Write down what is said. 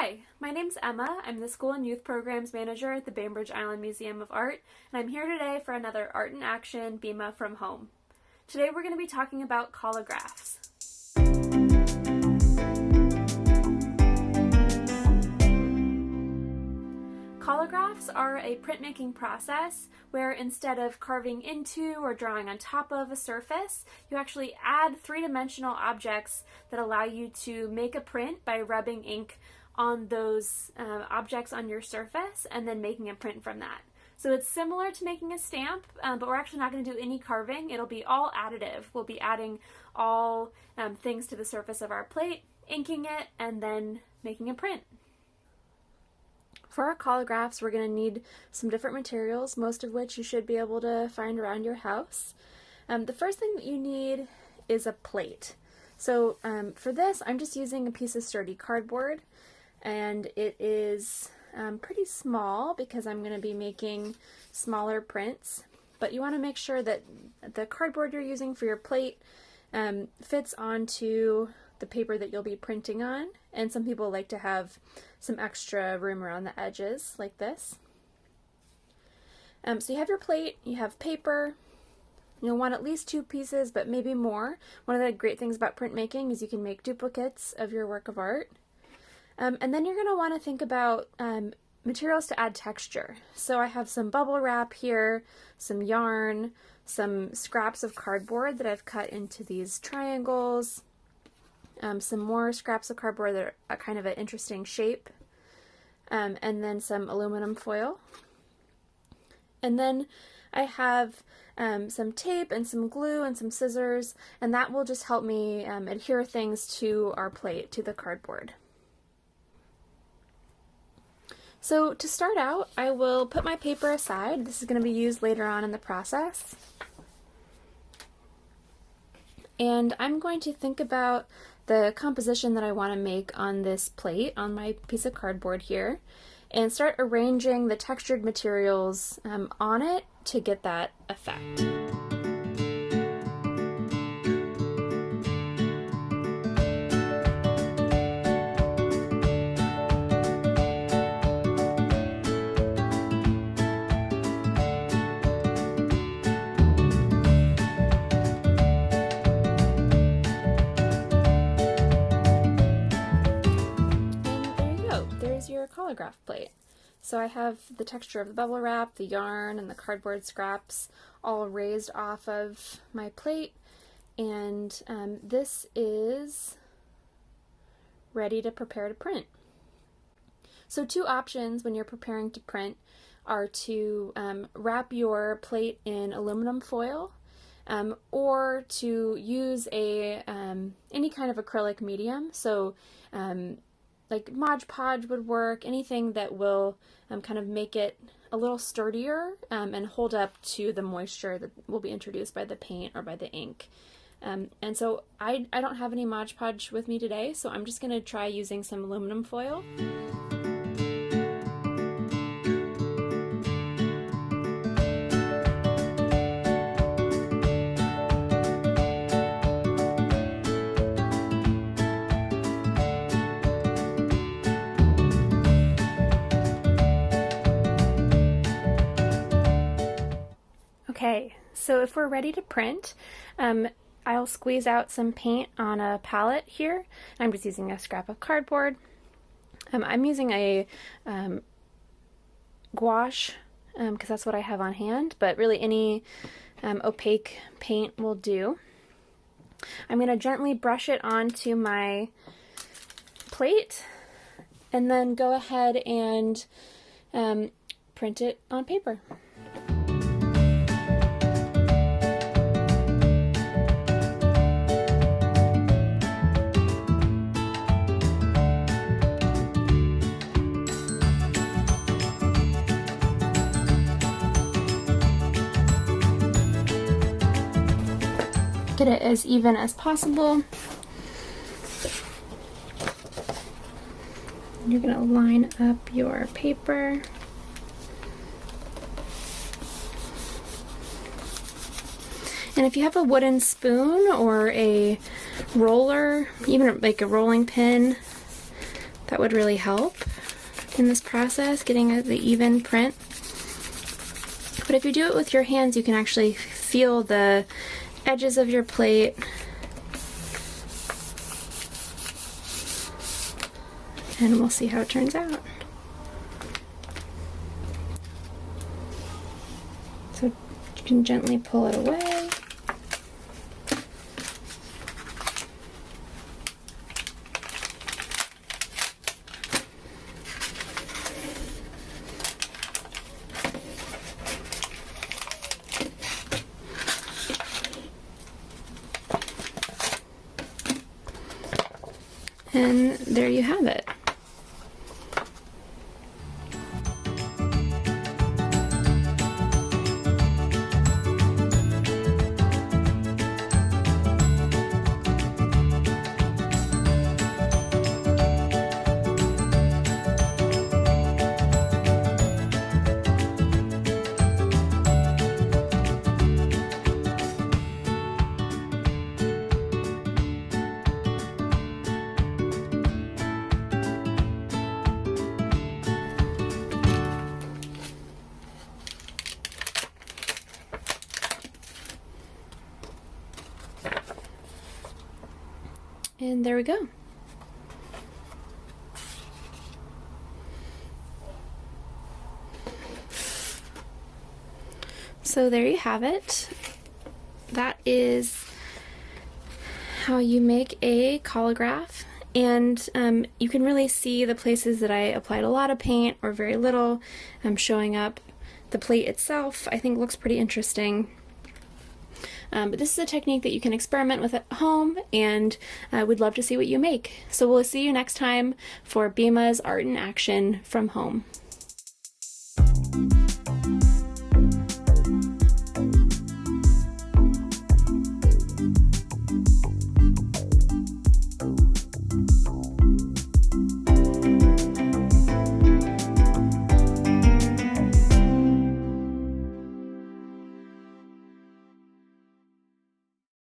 Hi, my name's Emma. I'm the School and Youth Programs Manager at the Bainbridge Island Museum of Art, and I'm here today for another Art in Action BIMA from Home. Today we're going to be talking about collagraphs. Collagraphs are a printmaking process where instead of carving into or drawing on top of a surface, you actually add three-dimensional objects that allow you to make a print by rubbing ink on those objects on your surface and then making a print from that. So it's similar to making a stamp, but we're actually not going to do any carving. It'll be all additive. We'll be adding all things to the surface of our plate, inking it, and then making a print. For our collagraphs, we're going to need some different materials, most of which you should be able to find around your house. The first thing that you need is a plate. So for this, I'm just using a piece of sturdy cardboard, and it is pretty small because I'm going to be making smaller prints, but you want to make sure that the cardboard you're using for your plate fits onto the paper that you'll be printing on, and some people like to have some extra room around the edges like this. So you have your plate, you have paper. You'll want at least 2 pieces, but maybe more. One of the great things about printmaking is you can make duplicates of your work of art. And then you're going to want to think about materials to add texture. So I have some bubble wrap here, some yarn, some scraps of cardboard that I've cut into these triangles, some more scraps of cardboard that are kind of an interesting shape, and then some aluminum foil. And then I have some tape and some glue and some scissors, and that will just help me adhere things to our plate, to the cardboard. So to start out, I will put my paper aside. This is going to be used later on in the process. And I'm going to think about the composition that I want to make on this plate, on my piece of cardboard here, and start arranging the textured materials on it to get that effect. Your collagraph plate. So I have the texture of the bubble wrap, the yarn, and the cardboard scraps all raised off of my plate, and this is ready to prepare to print. So 2 options when you're preparing to print are to wrap your plate in aluminum foil, or to use a any kind of acrylic medium. So like Mod Podge would work, anything that will kind of make it a little sturdier and hold up to the moisture that will be introduced by the paint or by the ink. And so I don't have any Mod Podge with me today, so I'm just going to try using some aluminum foil. Okay, so if we're ready to print, I'll squeeze out some paint on a palette here. I'm just using a scrap of cardboard. I'm using a gouache because that's what I have on hand, but really any opaque paint will do. I'm going to gently brush it onto my plate and then go ahead and print it on paper. Get it as even as possible. You're going to line up your paper. And if you have a wooden spoon or a roller, even like a rolling pin, That would really help in this process, getting the even print. But if you do it with your hands, you can actually feel the edges of your plate. And we'll see how it turns out. So you can gently pull it away. And there you have it. And there we go. So there you have it. That is how you make a collagraph. And you can really see the places that I applied a lot of paint or very little showing up. The plate itself, I think, looks pretty interesting. But this is a technique that you can experiment with at home, and we'd love to see what you make. So we'll see you next time for BIMA's Art in Action from Home.